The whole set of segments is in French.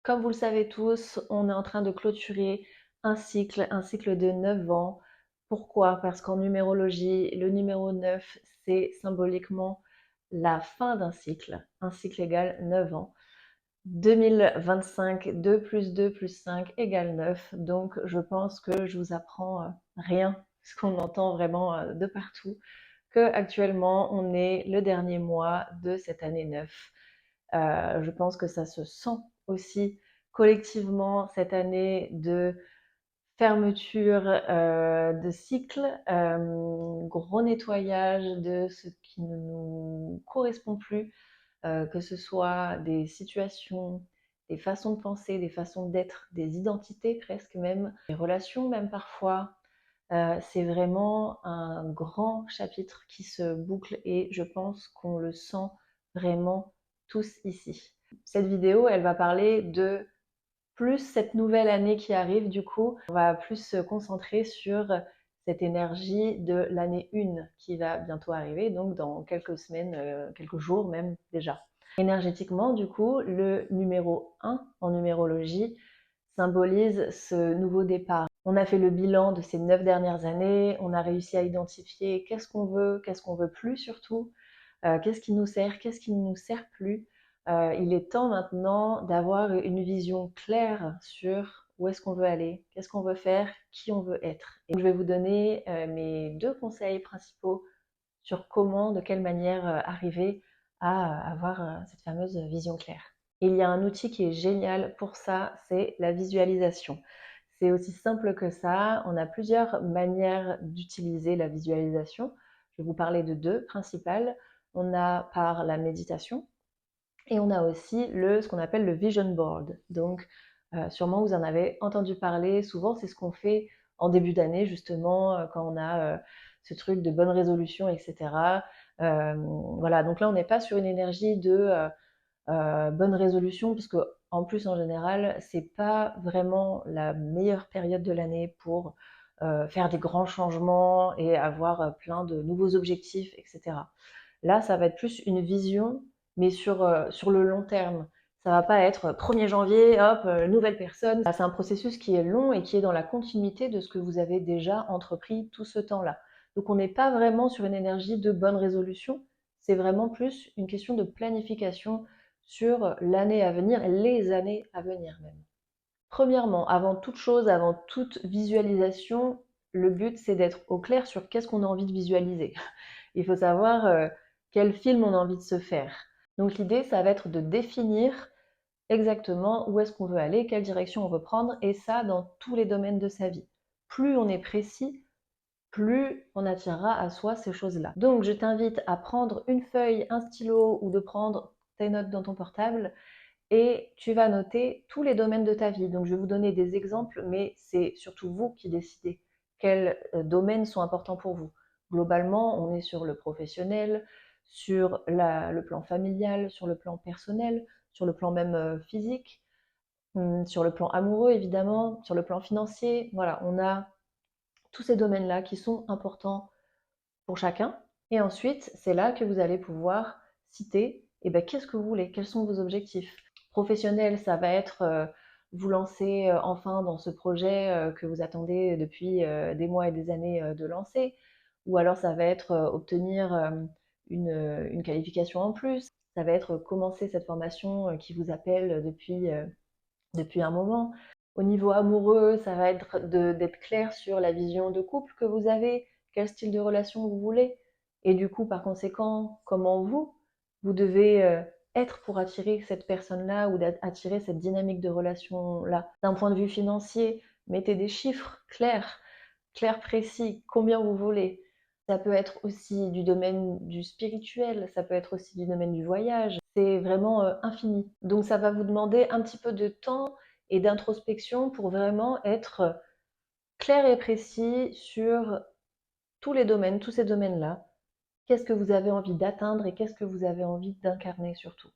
Comme vous le savez tous, on est en train de clôturer un cycle de 9 ans. Pourquoi? Parce qu'en numérologie, le numéro 9, c'est symboliquement la fin d'un cycle. Un cycle égale 9 ans. 2025, 2 plus 2 plus 5 égale 9. Donc, je pense que je vous apprends rien, ce qu'on entend vraiment de partout, que actuellement, on est le dernier mois de cette année 9. Je pense que ça se sent aussi collectivement cette année de fermeture de cycle, gros nettoyage de ce qui ne nous correspond plus, que ce soit des situations, des façons de penser, des façons d'être, des identités presque même, des relations même parfois. C'est vraiment un grand chapitre qui se boucle et je pense qu'on le sent vraiment tous ici. Cette vidéo, elle va parler de plus cette nouvelle année qui arrive. Du coup, on va plus se concentrer sur cette énergie de l'année 1 qui va bientôt arriver, donc dans quelques semaines, quelques jours même déjà. Énergétiquement, du coup, le numéro 1 en numérologie symbolise ce nouveau départ. On a fait le bilan de ces 9 dernières années, on a réussi à identifier qu'est-ce qu'on veut plus surtout, qu'est-ce qui nous sert, qu'est-ce qui ne nous sert plus. Il est temps maintenant d'avoir une vision claire sur où est-ce qu'on veut aller, qu'est-ce qu'on veut faire, qui on veut être. Et je vais vous donner mes 2 conseils principaux sur comment, de quelle manière arriver à avoir cette fameuse vision claire. Et il y a un outil qui est génial pour ça, c'est la visualisation. C'est aussi simple que ça, on a plusieurs manières d'utiliser la visualisation. Je vais vous parler de 2 principales. On a par la méditation et on a aussi ce qu'on appelle le vision board. Donc sûrement vous en avez entendu parler, souvent c'est ce qu'on fait en début d'année justement quand on a ce truc de bonne résolution, etc. Voilà, donc là on n'est pas sur une énergie de bonne résolution, parce que en plus en général c'est pas vraiment la meilleure période de l'année pour faire des grands changements et avoir plein de nouveaux objectifs, etc. Là ça va être plus une vision, mais sur le long terme. Ça va pas être 1er janvier, hop, nouvelle personne. C'est un processus qui est long et qui est dans la continuité de ce que vous avez déjà entrepris tout ce temps-là. Donc on n'est pas vraiment sur une énergie de bonne résolution, c'est vraiment plus une question de planification sur l'année à venir, les années à venir même. Premièrement, avant toute chose, avant toute visualisation, le but c'est d'être au clair sur qu'est-ce qu'on a envie de visualiser. Il faut savoir quel film on a envie de se faire. Donc l'idée, ça va être de définir exactement où est-ce qu'on veut aller, quelle direction on veut prendre, et ça dans tous les domaines de sa vie. Plus on est précis, plus on attirera à soi ces choses-là. Donc je t'invite à prendre une feuille, un stylo ou de prendre tes notes dans ton portable et tu vas noter tous les domaines de ta vie. Donc je vais vous donner des exemples, mais c'est surtout vous qui décidez quels domaines sont importants pour vous. Globalement, on est sur le professionnel, sur le plan familial, sur le plan personnel, sur le plan même physique, sur le plan amoureux évidemment, sur le plan financier. Voilà, on a tous ces domaines-là qui sont importants pour chacun. Et ensuite, c'est là que vous allez pouvoir citer qu'est-ce que vous voulez, quels sont vos objectifs. Professionnel, ça va être vous lancer enfin dans ce projet que vous attendez depuis des mois et des années de lancer. Ou alors ça va être obtenir une qualification en plus. Ça va être commencer cette formation qui vous appelle depuis un moment. Au niveau amoureux, ça va être d'être clair sur la vision de couple que vous avez, quel style de relation vous voulez, et du coup, par conséquent, comment vous devez être pour attirer cette personne-là ou attirer cette dynamique de relation-là. D'un point de vue financier, mettez des chiffres clairs, clairs, précis, combien vous voulez. Ça peut être aussi du domaine du spirituel, ça peut être aussi du domaine du voyage. C'est vraiment infini. Donc ça va vous demander un petit peu de temps et d'introspection pour vraiment être clair et précis sur tous les domaines, tous ces domaines-là. Qu'est-ce que vous avez envie d'atteindre et qu'est-ce que vous avez envie d'incarner surtout.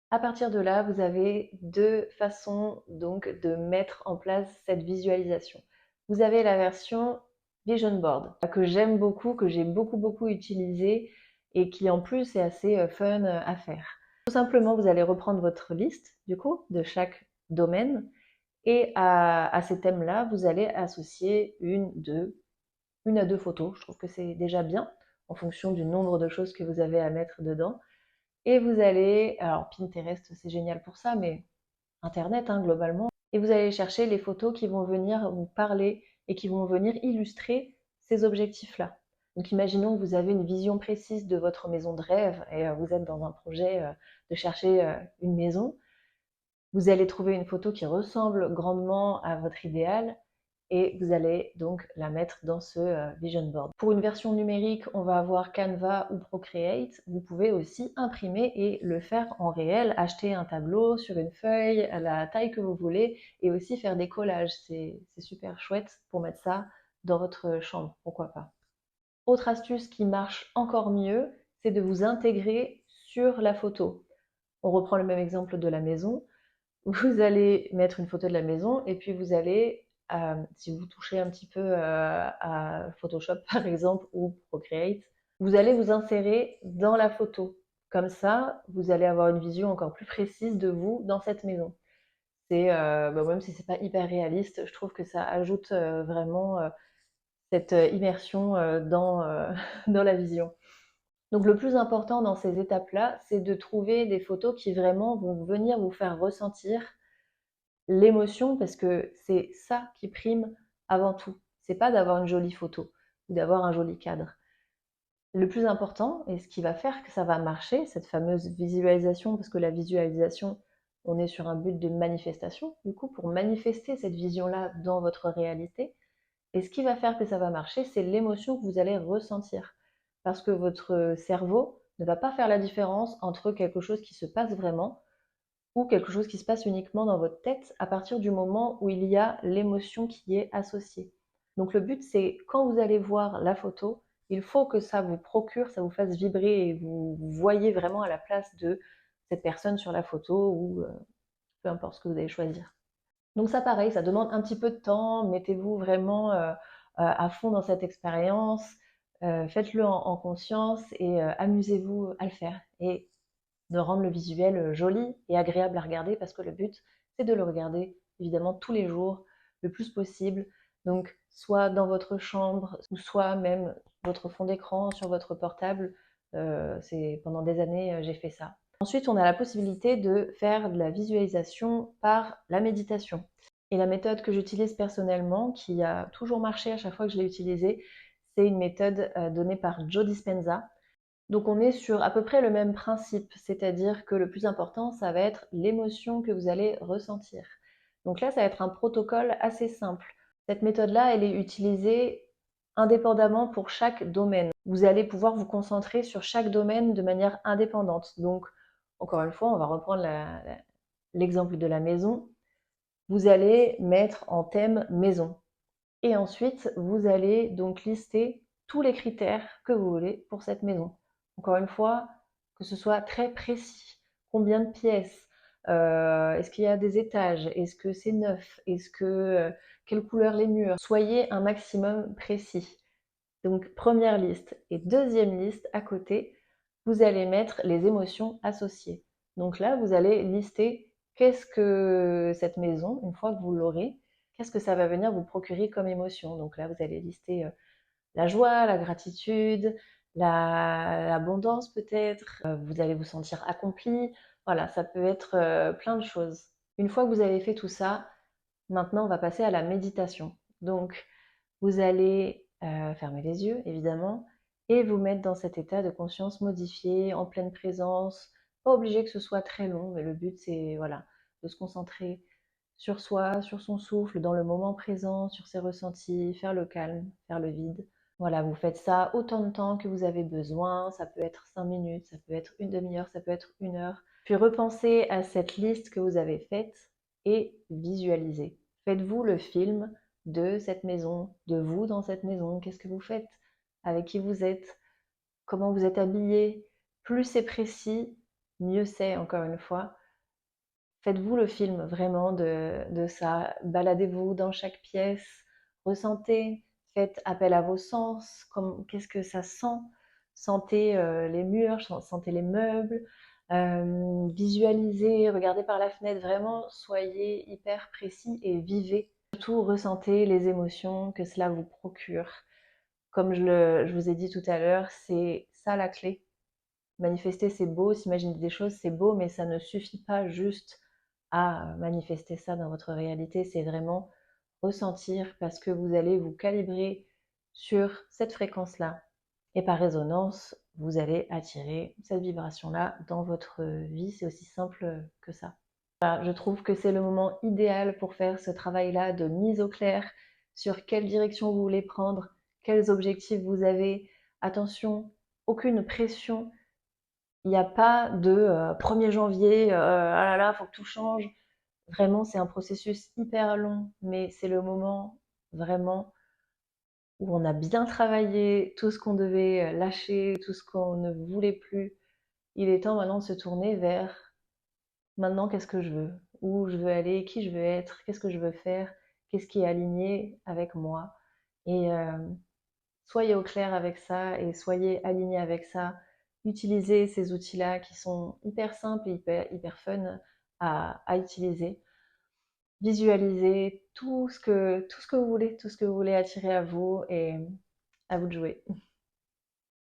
À partir de là, vous avez 2 façons donc de mettre en place cette visualisation. Vous avez la version Vision Board, que j'aime beaucoup, que j'ai beaucoup utilisée et qui en plus est assez fun à faire. Tout simplement, vous allez reprendre votre liste du coup de chaque domaine. Et à ces thèmes-là, vous allez associer une à deux photos. Je trouve que c'est déjà bien, en fonction du nombre de choses que vous avez à mettre dedans. Et vous allez, alors Pinterest, c'est génial pour ça, mais Internet, hein, globalement. Et vous allez chercher les photos qui vont venir vous parler et qui vont venir illustrer ces objectifs-là. Donc imaginons que vous avez une vision précise de votre maison de rêve et vous êtes dans un projet de chercher une maison. Vous allez trouver une photo qui ressemble grandement à votre idéal et vous allez donc la mettre dans ce vision board. Pour une version numérique, on va avoir Canva ou Procreate. Vous pouvez aussi imprimer et le faire en réel, acheter un tableau sur une feuille à la taille que vous voulez et aussi faire des collages. C'est super chouette pour mettre ça dans votre chambre, pourquoi pas. Autre astuce qui marche encore mieux, c'est de vous intégrer sur la photo. On reprend le même exemple de la maison. Vous allez mettre une photo de la maison et puis vous allez, si vous touchez un petit peu à Photoshop par exemple ou Procreate, vous allez vous insérer dans la photo. Comme ça, vous allez avoir une vision encore plus précise de vous dans cette maison. Même si c'est pas hyper réaliste, je trouve que ça ajoute vraiment cette immersion dans la vision. Donc le plus important dans ces étapes-là, c'est de trouver des photos qui vraiment vont venir vous faire ressentir l'émotion, parce que c'est ça qui prime avant tout. C'est pas d'avoir une jolie photo ou d'avoir un joli cadre. Le plus important, et ce qui va faire que ça va marcher, cette fameuse visualisation, parce que la visualisation, on est sur un but de manifestation, du coup, pour manifester cette vision-là dans votre réalité. Et ce qui va faire que ça va marcher, c'est l'émotion que vous allez ressentir. Parce que votre cerveau ne va pas faire la différence entre quelque chose qui se passe vraiment ou quelque chose qui se passe uniquement dans votre tête à partir du moment où il y a l'émotion qui est associée. Donc le but, c'est quand vous allez voir la photo, il faut que ça vous procure, ça vous fasse vibrer et vous voyez vraiment à la place de cette personne sur la photo ou peu importe ce que vous allez choisir. Donc ça pareil, ça demande un petit peu de temps, mettez-vous vraiment à fond dans cette expérience, faites-le en conscience et amusez-vous à le faire. Et de rendre le visuel joli et agréable à regarder parce que le but, c'est de le regarder évidemment tous les jours, le plus possible. Donc, soit dans votre chambre, ou soit même votre fond d'écran sur votre portable. Pendant des années, j'ai fait ça. Ensuite, on a la possibilité de faire de la visualisation par la méditation. Et la méthode que j'utilise personnellement, qui a toujours marché à chaque fois que je l'ai utilisée, c'est une méthode donnée par Joe Dispenza. Donc on est sur à peu près le même principe, c'est-à-dire que le plus important, ça va être l'émotion que vous allez ressentir. Donc là, ça va être un protocole assez simple. Cette méthode-là, elle est utilisée indépendamment pour chaque domaine. Vous allez pouvoir vous concentrer sur chaque domaine de manière indépendante. Donc, encore une fois, on va reprendre l'exemple de la maison. Vous allez mettre en thème maison. Et ensuite, vous allez donc lister tous les critères que vous voulez pour cette maison. Encore une fois, que ce soit très précis. Combien de pièces? Est-ce qu'il y a des étages? Est-ce que c'est neuf? Quelle couleur les murs? Soyez un maximum précis. Donc première liste et deuxième liste à côté, vous allez mettre les émotions associées. Donc là, vous allez lister qu'est-ce que cette maison, une fois que vous l'aurez, qu'est-ce que ça va venir vous procurer comme émotion. Donc là, vous allez lister la joie, la gratitude, l'abondance peut-être. Vous allez vous sentir accompli. Voilà, ça peut être plein de choses. Une fois que vous avez fait tout ça, maintenant on va passer à la méditation. Donc vous allez fermer les yeux évidemment et vous mettre dans cet état de conscience modifié, en pleine présence. Pas obligé que ce soit très long, mais le but c'est voilà, de se concentrer sur soi, sur son souffle, dans le moment présent, sur ses ressentis, faire le calme, faire le vide. Voilà, vous faites ça autant de temps que vous avez besoin. Ça peut être 5 minutes, ça peut être une demi-heure, ça peut être une heure. Puis repensez à cette liste que vous avez faite et visualisez. Faites-vous le film de cette maison, de vous dans cette maison. Qu'est-ce que vous faites? Avec qui vous êtes? Comment vous êtes habillé? Plus c'est précis, mieux c'est, encore une fois. Faites-vous le film vraiment de ça. Baladez-vous dans chaque pièce, ressentez, faites appel à vos sens. Qu'est-ce que ça sent? Sentez les murs, sentez les meubles, Visualisez, regardez par la fenêtre, vraiment soyez hyper précis et vivez. Surtout ressentez les émotions que cela vous procure. Comme je vous ai dit tout à l'heure, c'est ça la clé. Manifester, c'est beau, s'imaginer des choses, c'est beau, mais ça ne suffit pas juste à manifester ça dans votre réalité. C'est vraiment ressentir parce que vous allez vous calibrer sur cette fréquence-là. Et par résonance, vous allez attirer cette vibration-là dans votre vie. C'est aussi simple que ça. Voilà, je trouve que c'est le moment idéal pour faire ce travail-là de mise au clair sur quelle direction vous voulez prendre, quels objectifs vous avez. Attention, aucune pression. Il n'y a pas de 1er janvier, ah là là, faut que tout change. Vraiment, c'est un processus hyper long, mais c'est le moment vraiment où on a bien travaillé tout ce qu'on devait lâcher, tout ce qu'on ne voulait plus. Il est temps maintenant de se tourner vers maintenant qu'est-ce que je veux, où je veux aller, qui je veux être, qu'est-ce que je veux faire, qu'est-ce qui est aligné avec moi. Et soyez au clair avec ça et soyez alignés avec ça. Utilisez ces outils-là qui sont hyper simples et hyper fun à utiliser. Visualisez tout ce que vous voulez, tout ce que vous voulez attirer à vous et à vous de jouer.